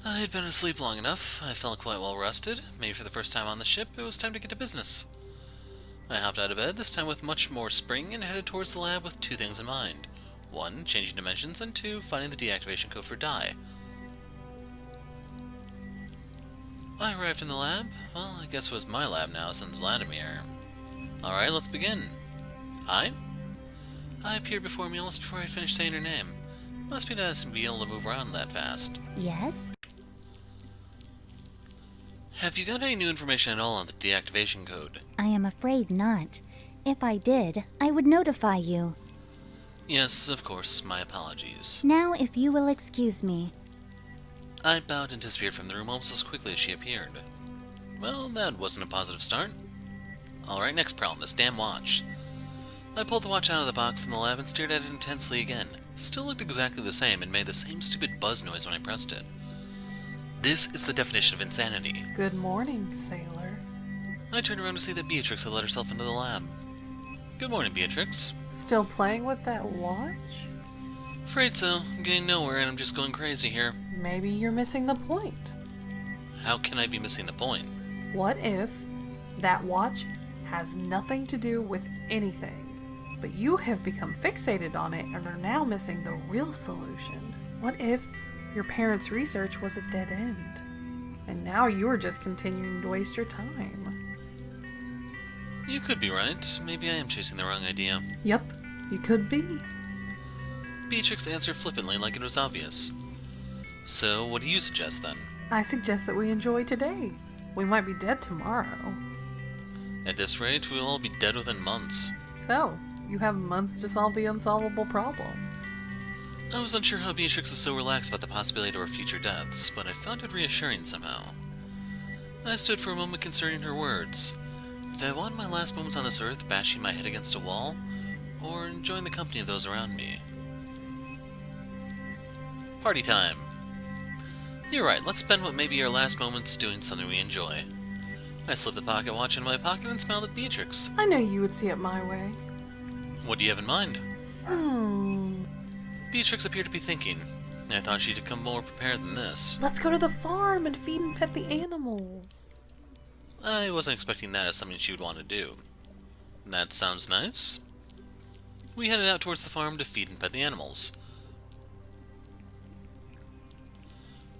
I had been asleep long enough. I felt quite well rested. Maybe for the first time on the ship, it was time to get to business. I hopped out of bed, this time with much more spring, and headed towards the lab with two things in mind. One, changing dimensions, and two, finding the deactivation code for Dai. I arrived in the lab. Well, I guess it was my lab now since Vladimir. Alright, let's begin. Hi? I appeared before me almost before I finished saying her name. Must be nice to be able to move around that fast. Yes? Have you got any new information at all on the deactivation code? I am afraid not. If I did, I would notify you. Yes, of course, my apologies. Now, if you will excuse me. I bowed and disappeared from the room almost as quickly as she appeared. Well, that wasn't a positive start. Alright, next problem, this damn watch. I pulled the watch out of the box in the lab and stared at it intensely again. Still looked exactly the same and made the same stupid buzz noise when I pressed it. This is the definition of insanity. Good morning, sailor. I turned around to see that Beatrix had let herself into the lab. Good morning, Beatrix. Still playing with that watch? Afraid so. I'm getting nowhere and I'm just going crazy here. Maybe you're missing the point. How can I be missing the point? What if that watch has nothing to do with anything, but you have become fixated on it and are now missing the real solution? What if your parents' research was a dead end, and now you are just continuing to waste your time? You could be right. Maybe I am chasing the wrong idea. Yep, you could be. Beatrix answered flippantly like it was obvious. So, what do you suggest then? I suggest that we enjoy today. We might be dead tomorrow. At this rate, we'll all be dead within months. So, you have months to solve the unsolvable problem. I was unsure how Beatrix was so relaxed about the possibility of our future deaths, but I found it reassuring somehow. I stood for a moment considering her words. Did I want my last moments on this earth bashing my head against a wall, or enjoying the company of those around me? Party time! You're right, let's spend what may be our last moments doing something we enjoy. I slipped the pocket watch in my pocket and smiled at Beatrix. I know you would see it my way. What do you have in mind? Beatrix appeared to be thinking. I thought she'd come more prepared than this. Let's go to the farm and feed and pet the animals. I wasn't expecting that as something she would want to do. That sounds nice. We headed out towards the farm to feed and pet the animals.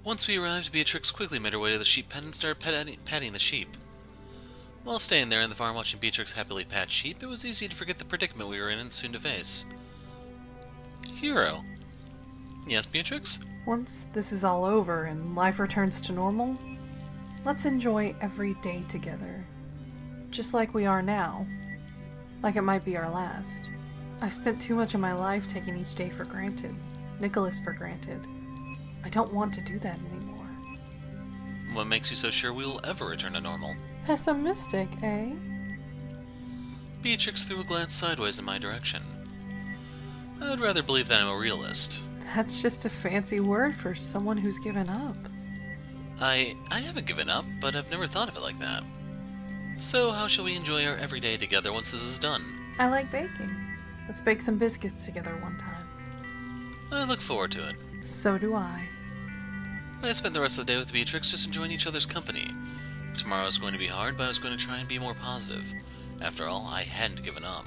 Once we arrived, Beatrix quickly made her way to the sheep pen and started patting the sheep. While staying there in the farm watching Beatrix happily pat sheep, it was easy to forget the predicament we were in and soon to face. Hero. Yes, Beatrix? Once this is all over and life returns to normal, let's enjoy every day together. Just like we are now. Like it might be our last. I've spent too much of my life taking each day for granted. Nikolas for granted. I don't want to do that anymore. What makes you so sure we will ever return to normal? Pessimistic, eh? Beatrix threw a glance sideways in my direction. I would rather believe that I'm a realist. That's just a fancy word for someone who's given up. I haven't given up, but I've never thought of it like that. So how shall we enjoy our everyday together once this is done? I like baking. Let's bake some biscuits together one time. I look forward to it. So do I. I spent the rest of the day with Beatrix just enjoying each other's company. Tomorrow is going to be hard, but I was going to try and be more positive. After all, I hadn't given up.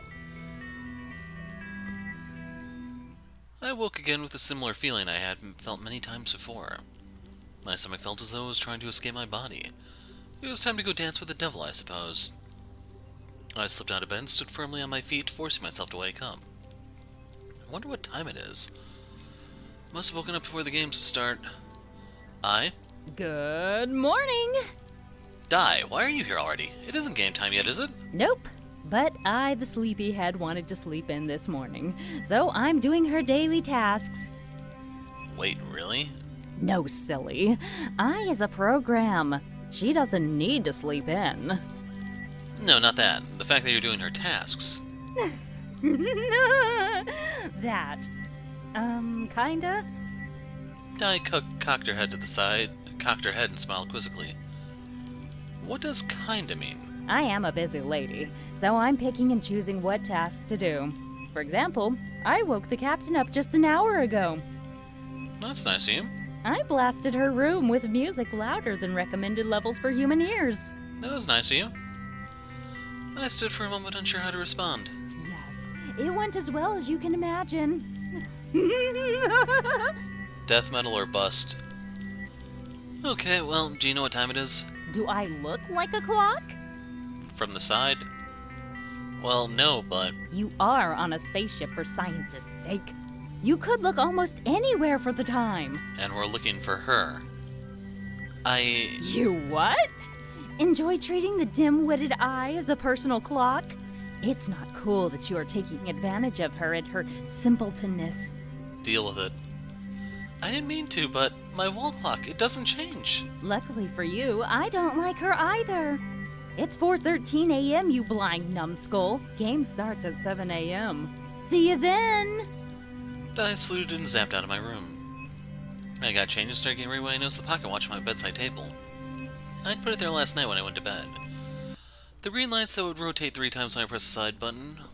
I woke again with a similar feeling I had felt many times before. My stomach felt as though it was trying to escape my body. It was time to go dance with the devil, I suppose. I slipped out of bed and stood firmly on my feet, forcing myself to wake up. I wonder what time it is. Must have woken up before the games start. Good morning! Di, why are you here already? It isn't game time yet, is it? Nope. But I, the sleepyhead, wanted to sleep in this morning, so I'm doing her daily tasks. Wait, really? No, silly. I is a program. She doesn't need to sleep in. No, not that. The fact that you're doing her tasks. That. Kinda? Di cocked her head to the side, cocked her head and smiled quizzically. What does kinda mean? I am a busy lady, so I'm picking and choosing what tasks to do. For example, I woke the captain up just an hour ago. That's nice of you. I blasted her room with music louder than recommended levels for human ears. That was nice of you. I stood for a moment unsure how to respond. Yes, it went as well as you can imagine. Death metal or bust. Okay, well, do you know what time it is? Do I look like a clock? From the side? Well, no, but... You are on a spaceship for science's sake. You could look almost anywhere for the time. And we're looking for her. You what? Enjoy treating the dim-witted eye as a personal clock? It's not cool that you are taking advantage of her and her simpletonness. Deal with it. I didn't mean to, but my wall clock, it doesn't change. Luckily for you, I don't like her either. It's 4:13 a.m., you blind numbskull. Game starts at 7 a.m. See you then! I saluted and zapped out of my room. I got changed and started getting ready when I noticed the pocket watch on my bedside table. I'd put it there last night when I went to bed. The green lights that would rotate 3 times when I pressed the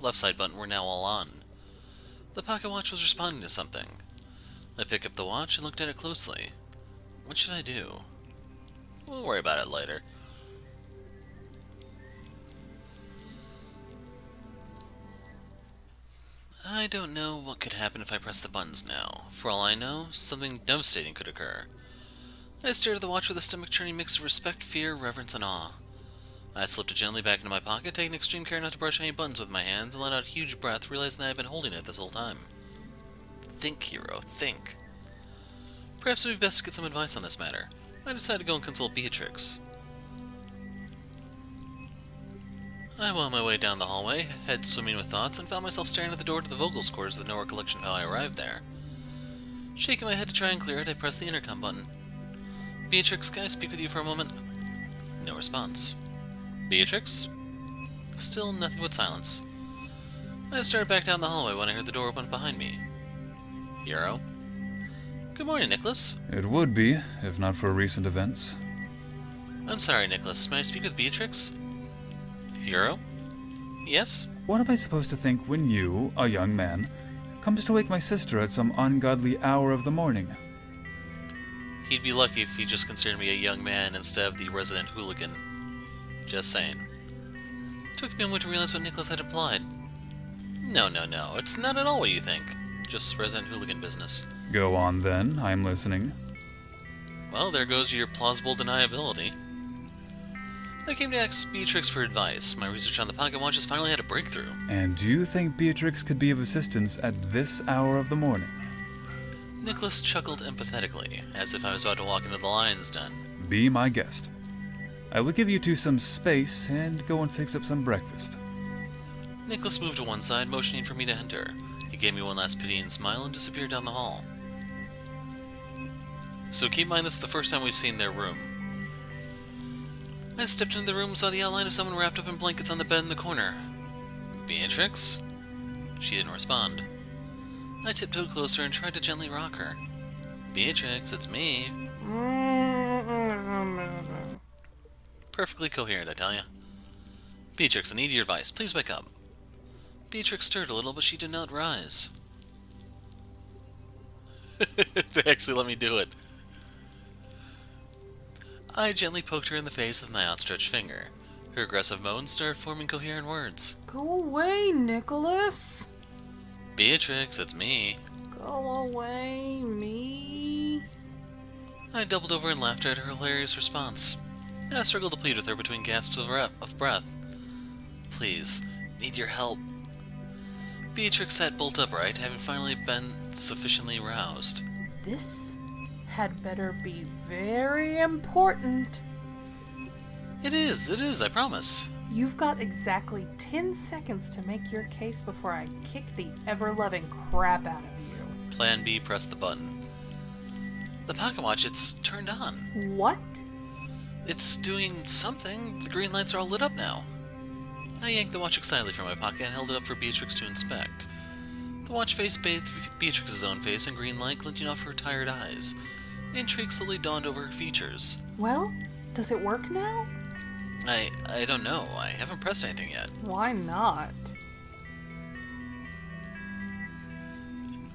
left side button were now all on. The pocket watch was responding to something. I picked up the watch and looked at it closely. What should I do? We'll worry about it later. I don't know what could happen if I press the buttons now. For all I know, something devastating could occur. I stared at the watch with a stomach-churning mix of respect, fear, reverence, and awe. I slipped it gently back into my pocket, taking extreme care not to brush any buttons with my hands, and let out a huge breath, realizing that I'd been holding it this whole time. Think, hero, think. Perhaps it would be best to get some advice on this matter. I decided to go and consult Beatrix. I wound my way down the hallway, head swimming with thoughts, and found myself staring at the door to the Vogel's quarters with no recollection of how I arrived there. Shaking my head to try and clear it, I pressed the intercom button. Beatrix, can I speak with you for a moment? No response. Beatrix? Still nothing but silence. I started back down the hallway when I heard the door open behind me. Hero? Good morning, Nikolas. It would be, if not for recent events. I'm sorry, Nikolas. May I speak with Beatrix? Hero? Yes? What am I supposed to think when you, a young man, comes to wake my sister at some ungodly hour of the morning? He'd be lucky if he just considered me a young man instead of the resident hooligan. Just saying. Took me a moment to realize what Nikolas had implied. No, it's not at all what you think. Just resident hooligan business. Go on then, I'm listening. Well, there goes your plausible deniability. I came to ask Beatrix for advice. My research on the pocket watch has finally had a breakthrough. And do you think Beatrix could be of assistance at this hour of the morning? Nikolas chuckled empathetically, as if I was about to walk into the lion's den. Be my guest. I will give you two some space and go and fix up some breakfast. Nikolas moved to one side, motioning for me to enter. He gave me one last pitying smile and disappeared down the hall. So keep in mind this is the first time we've seen their room. I stepped into the room and saw the outline of someone wrapped up in blankets on the bed in the corner. Beatrix? She didn't respond. I tiptoed closer and tried to gently rock her. Beatrix, it's me. Perfectly coherent, I tell ya. Beatrix, I need your advice. Please wake up. Beatrix stirred a little, but she did not rise. They actually let me do it. I gently poked her in the face with my outstretched finger. Her aggressive moans started forming coherent words. Go away, Nikolas. Beatrix, it's me. Go away, me. I doubled over and laughed at her hilarious response. I struggled to plead with her between gasps of breath. Please, need your help. Beatrix sat bolt upright, having finally been sufficiently roused. This had better be very important. It is, I promise. You've got exactly 10 seconds to make your case before I kick the ever-loving crap out of you. Plan B, press the button. The pocket watch, it's turned on. What? It's doing something. The green lights are all lit up now. I yanked the watch excitedly from my pocket and held it up for Beatrix to inspect. The watch face bathed Beatrix's own face in green light glinting off her tired eyes. Intrigue slowly dawned over her features. Well, does it work now? I don't know. I haven't pressed anything yet. Why not?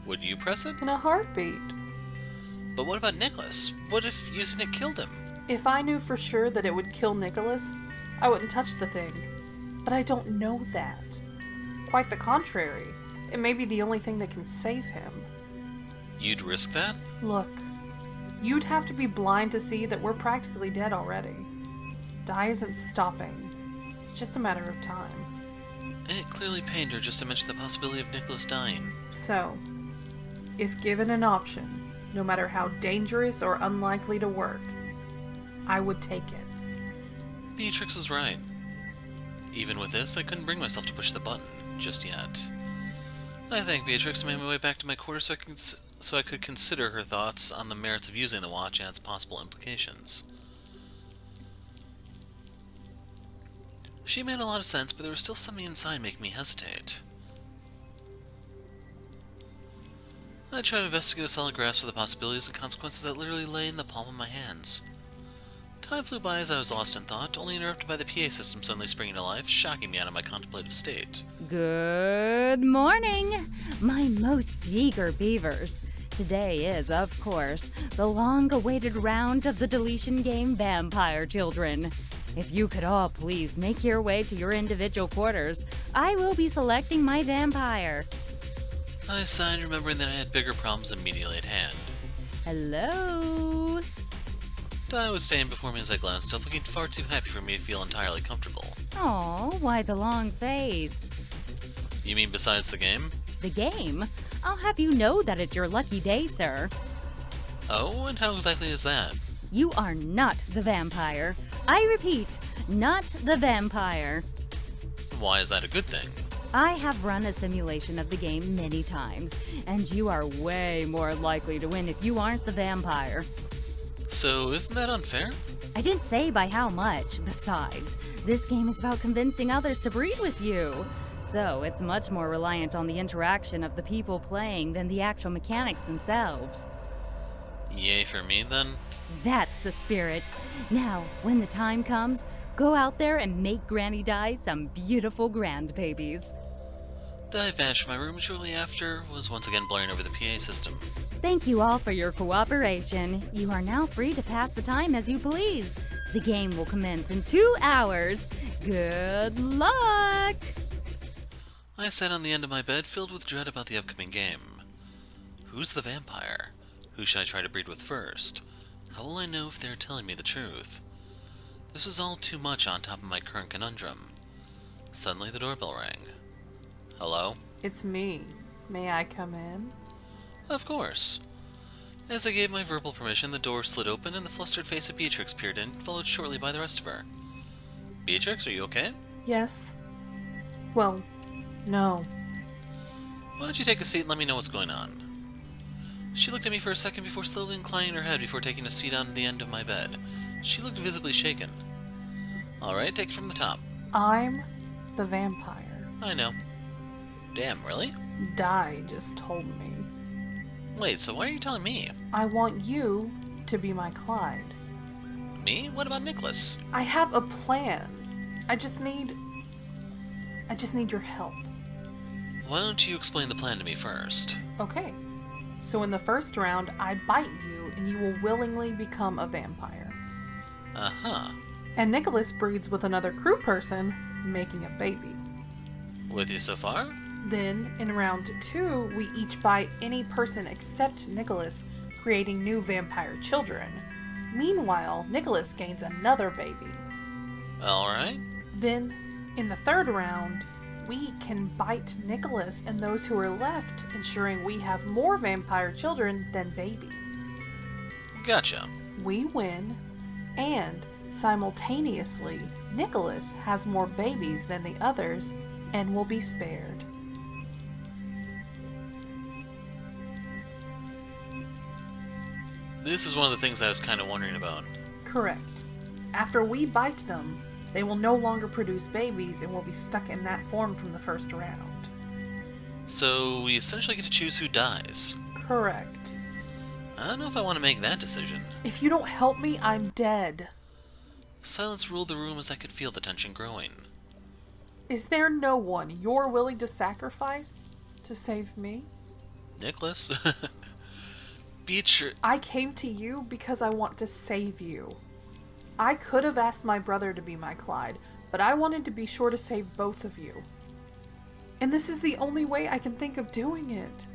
Would you press it? In a heartbeat. But what about Nikolas? What if using it killed him? If I knew for sure that it would kill Nikolas, I wouldn't touch the thing. But I don't know that. Quite the contrary. It may be the only thing that can save him. You'd risk that? Look, you'd have to be blind to see that we're practically dead already. Dai isn't stopping. It's just a matter of time. It clearly pained her just to mention the possibility of Nikolas dying. So, if given an option, no matter how dangerous or unlikely to work, I would take it. Beatrix was right. Even with this, I couldn't bring myself to push the button just yet. I thanked Beatrix and made my way back to my quarters so I could consider her thoughts on the merits of using the watch and its possible implications. She made a lot of sense, but there was still something inside making me hesitate. I tried my best to get a solid grasp of the possibilities and consequences that literally lay in the palm of my hands. Time flew by as I was lost in thought, only interrupted by the PA system suddenly springing to life, shocking me out of my contemplative state. Good morning, my most eager beavers. Today is, of course, the long-awaited round of the deletion game Vampire Children. If you could all please make your way to your individual quarters, I will be selecting my vampire. I sighed, remembering that I had bigger problems immediately at hand. Hello? Dai was standing before me as I glanced up, looking far too happy for me to feel entirely comfortable. Oh, why the long face? You mean besides the game? The game? I'll have you know that it's your lucky day, sir. Oh, and how exactly is that? You are not the vampire. I repeat, not the vampire. Why is that a good thing? I have run a simulation of the game many times, and you are way more likely to win if you aren't the vampire. So, isn't that unfair? I didn't say by how much. Besides, this game is about convincing others to breed with you. So, it's much more reliant on the interaction of the people playing than the actual mechanics themselves. Yay for me, then? That's the spirit. Now, when the time comes, go out there and make Granny Dai some beautiful grandbabies. Dai vanished from my room shortly after, was once again blaring over the PA system. Thank you all for your cooperation. You are now free to pass the time as you please. The game will commence in 2 hours. Good luck! I sat on the end of my bed, filled with dread about the upcoming game. Who's the vampire? Who should I try to breed with first? How will I know if they're telling me the truth? This was all too much on top of my current conundrum. Suddenly the doorbell rang. Hello? It's me. May I come in? Of course. As I gave my verbal permission, the door slid open and the flustered face of Beatrix peered in, followed shortly by the rest of her. Beatrix, are you okay? Yes. Well, no. Why don't you take a seat and let me know what's going on? She looked at me for a second before slowly inclining her head before taking a seat on the end of my bed. She looked visibly shaken. Alright, take it from the top. I'm the vampire. I know. Damn, really? Dai just told me. Wait, so why are you telling me? I want you to be my Clyde. Me? What about Nikolas? I have a plan. I just need your help. Why don't you explain the plan to me first? Okay. So in the first round, I bite you and you will willingly become a vampire. Uh-huh. And Nikolas breeds with another crew person, making a baby. With you so far? Then, in round 2, we each bite any person except Nikolas, creating new vampire children. Meanwhile, Nikolas gains another baby. Alright. Then, in the third round, we can bite Nikolas and those who are left, ensuring we have more vampire children than baby. Gotcha. We win, and simultaneously, Nikolas has more babies than the others and will be spared. This is one of the things I was kind of wondering about. Correct. After we bite them, they will no longer produce babies and will be stuck in that form from the first round. So, we essentially get to choose who dies. Correct. I don't know if I want to make that decision. If you don't help me, I'm dead. Silence ruled the room as I could feel the tension growing. Is there no one you're willing to sacrifice to save me? Nikolas? Beatrix... I came to you because I want to save you. I could have asked my brother to be my Clyde, but I wanted to be sure to save both of you. And this is the only way I can think of doing it.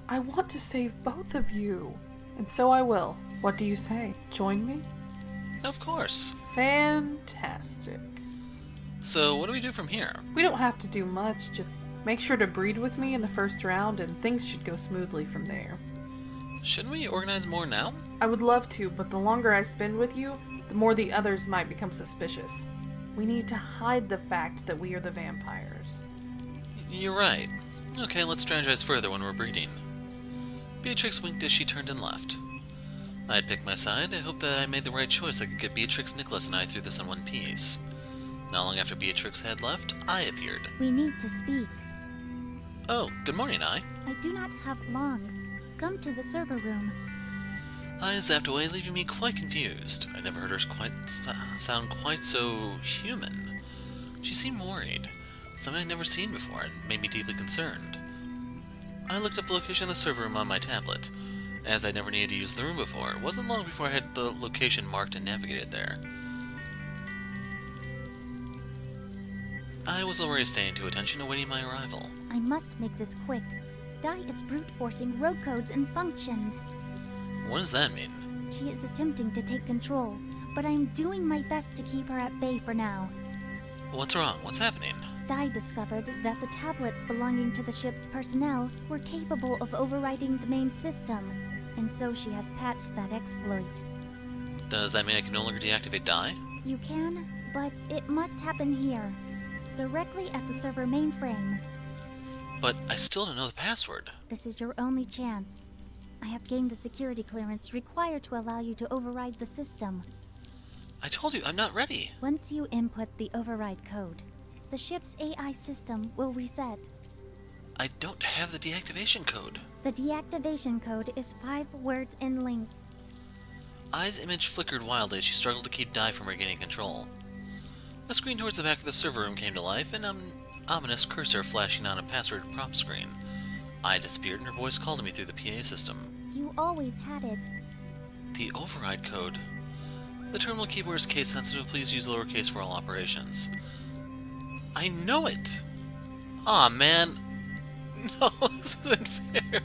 I want to save both of you. And so I will. What do you say? Join me? Of course. Fantastic. So, what do we do from here? We don't have to do much, just make sure to breed with me in the first round and things should go smoothly from there. Shouldn't we organize more now? I would love to, but the longer I spend with you, the more the others might become suspicious. We need to hide the fact that we are the vampires. You're right. Okay, let's strategize further when we're breeding. Beatrix winked as she turned and left. I had picked my side. I hoped that I made the right choice that could get Beatrix, Nikolas, and I through this in one piece. Not long after Beatrix had left, I appeared. We need to speak. Oh, good morning, I do not have long. Come to the server room. I zapped away, leaving me quite confused. I never heard her sound quite so human. She seemed worried, something I'd never seen before, and made me deeply concerned. I looked up the location of the server room on my tablet. As I never needed to use the room before, it wasn't long before I had the location marked and navigated there. I was already staying to attention, awaiting my arrival. I must make this quick. Dai is brute forcing rogue codes and functions. What does that mean? She is attempting to take control, but I'm doing my best to keep her at bay for now. What's wrong? What's happening? Dai discovered that the tablets belonging to the ship's personnel were capable of overriding the main system, and so she has patched that exploit. Does that mean I can no longer deactivate Dai? You can, but it must happen here, directly at the server mainframe. But I still don't know the password. This is your only chance. I have gained the security clearance required to allow you to override the system. I told you, I'm not ready. Once you input the override code, the ship's AI system will reset. I don't have the deactivation code. The deactivation code is 5 words in length. Ai's image flickered wildly as she struggled to keep Dai from regaining control. A screen towards the back of the server room came to life, and an ominous cursor flashing on a password prompt screen. Ai disappeared and her voice called to me through the PA system. You always had it. The override code. The terminal keyboard is case sensitive. Please use lowercase for all operations. I know it! Aw, man. No, this isn't fair.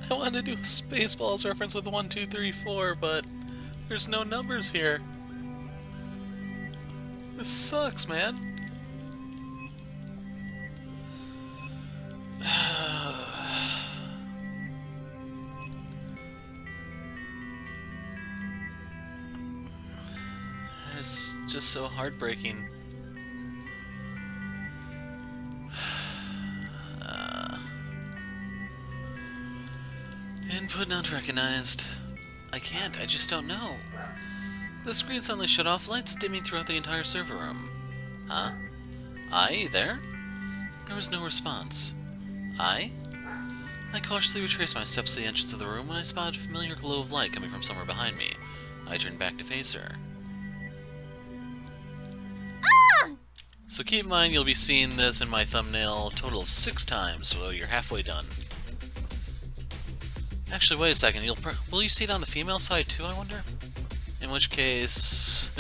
I wanted to do a Spaceballs reference with 1, 2, 3, 4, but there's no numbers here. This sucks, man. It's just so heartbreaking. Input not recognized. I just don't know. The screen suddenly shut off, lights dimming throughout the entire server room. Huh? Ai, there? There was no response. Ai? I cautiously retraced my steps to the entrance of the room when I spotted a familiar glow of light coming from somewhere behind me. I turned back to face her. So keep in mind you'll be seeing this in my thumbnail a total of 6 times, so you're halfway done. Actually, wait a second, will you see it on the female side too, I wonder? In which case,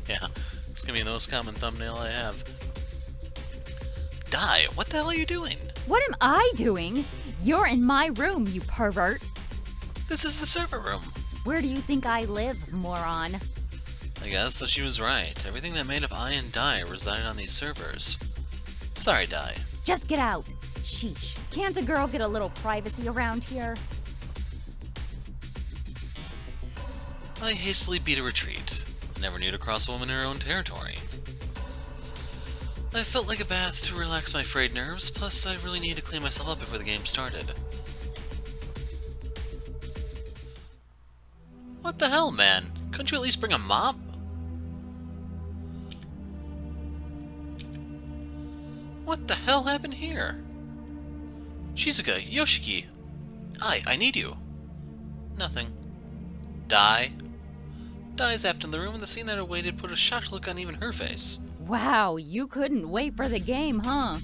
yeah, it's gonna be the most common thumbnail I have. Dai, what the hell are you doing? What am I doing? You're in my room, you pervert. This is the server room. Where do you think I live, moron? I guess that she was right. Everything that made up Ai and Dai resided on these servers. Sorry, Dai. Just get out. Sheesh. Can't a girl get a little privacy around here? I hastily beat a retreat. Never knew to cross a woman in her own territory. I felt like a bath to relax my frayed nerves, plus I really needed to clean myself up before the game started. What the hell, man? Couldn't you at least bring a mop? What the hell happened here? Shizuka, Yoshiki. I need you. Nothing. Dai. Dai zapped in the room, and the scene that awaited put a shocked look on even her face. Wow, you couldn't wait for the game, huh?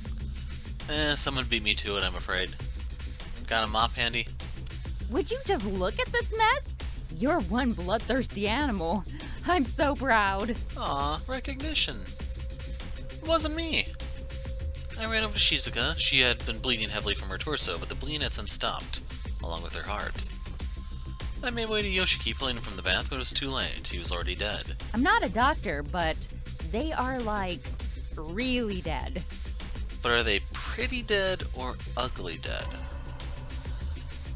Someone beat me to it, I'm afraid. Got a mop handy? Would you just look at this mess? You're one bloodthirsty animal. I'm so proud. Aw, recognition. It wasn't me. I ran over to Shizuka. She had been bleeding heavily from her torso, but the bleeding had since stopped, along with her heart. I made my way to Yoshiki, pulling him from the bath, but it was too late. He was already dead. I'm not a doctor, but they are, like, really dead. But are they pretty dead or ugly dead?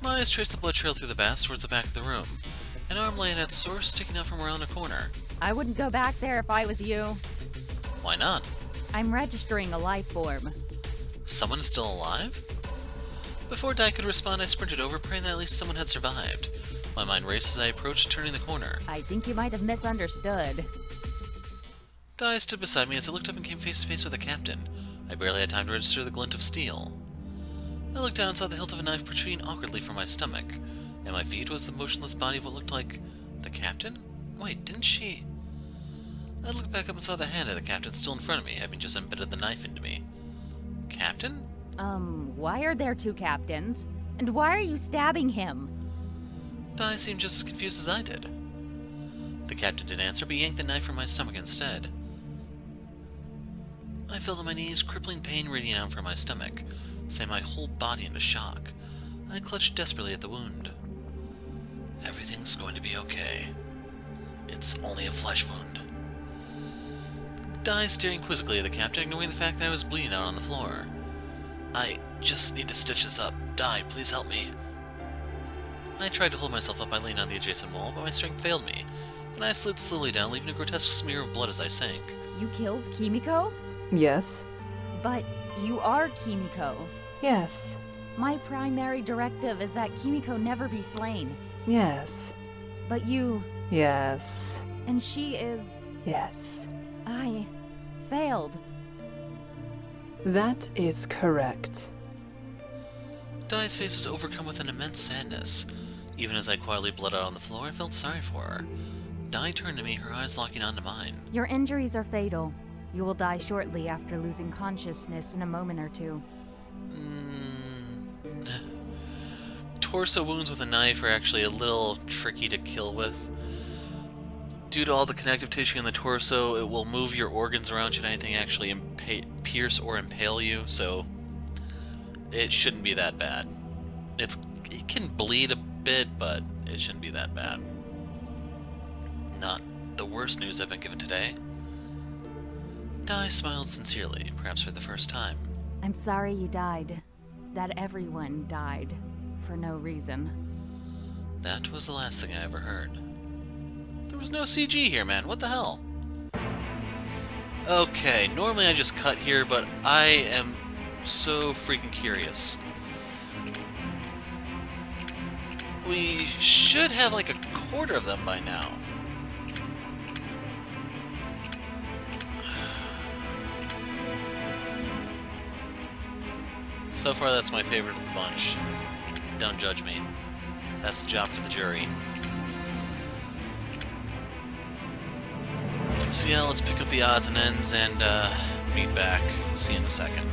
My eyes traced the blood trail through the bath towards the back of the room. An arm lay at its source, sticking out from around a corner. I wouldn't go back there if I was you. Why not? I'm registering a life form. Someone is still alive? Before Dai could respond, I sprinted over, praying that at least someone had survived. My mind raced as I approached, turning the corner. I think you might have misunderstood. Dai stood beside me as I looked up and came face to face with the captain. I barely had time to register the glint of steel. I looked down and saw the hilt of a knife protruding awkwardly from my stomach. At my feet was the motionless body of what looked like the captain? Wait, didn't she? I looked back up and saw the hand of the captain still in front of me, having just embedded the knife into me. Captain? Why are there two captains? And why are you stabbing him? Dai seemed just as confused as I did. The captain didn't answer, but yanked the knife from my stomach instead. I fell to my knees, crippling pain radiating out from my stomach, sending my whole body into shock. I clutched desperately at the wound. Everything's going to be okay. It's only a flesh wound. Dai staring quizzically at the captain, ignoring the fact that I was bleeding out on the floor. I just need to stitch this up. Dai, please help me. I tried to hold myself up by leaning on the adjacent wall, but my strength failed me, and I slid slowly down, leaving a grotesque smear of blood as I sank. You killed Kimiko? Yes. But you are Kimiko. Yes. My primary directive is that Kimiko never be slain. Yes. But you... Yes. And she is... Yes. I... failed. That is correct. Dai's face was overcome with an immense sadness. Even as I quietly bled out on the floor, I felt sorry for her. Dai turned to me, her eyes locking onto mine. Your injuries are fatal. You will die shortly after losing consciousness in a moment or two. Torso wounds with a knife are actually a little tricky to kill with. Due to all the connective tissue in the torso, it will move your organs around should anything actually pierce or impale you, so it shouldn't be that bad. It can bleed a bit, but it shouldn't be that bad. Not the worst news I've been given today. Dai smiled sincerely, perhaps for the first time. I'm sorry you died. That everyone died. For no reason. That was the last thing I ever heard. There was no CG here, man. What the hell? Okay, normally I just cut here, but I am so freaking curious. We should have like a quarter of them by now. So far, that's my favorite of the bunch. Don't judge me. That's the job for the jury. So yeah, let's pick up the odds and ends and meet back. See you in a second.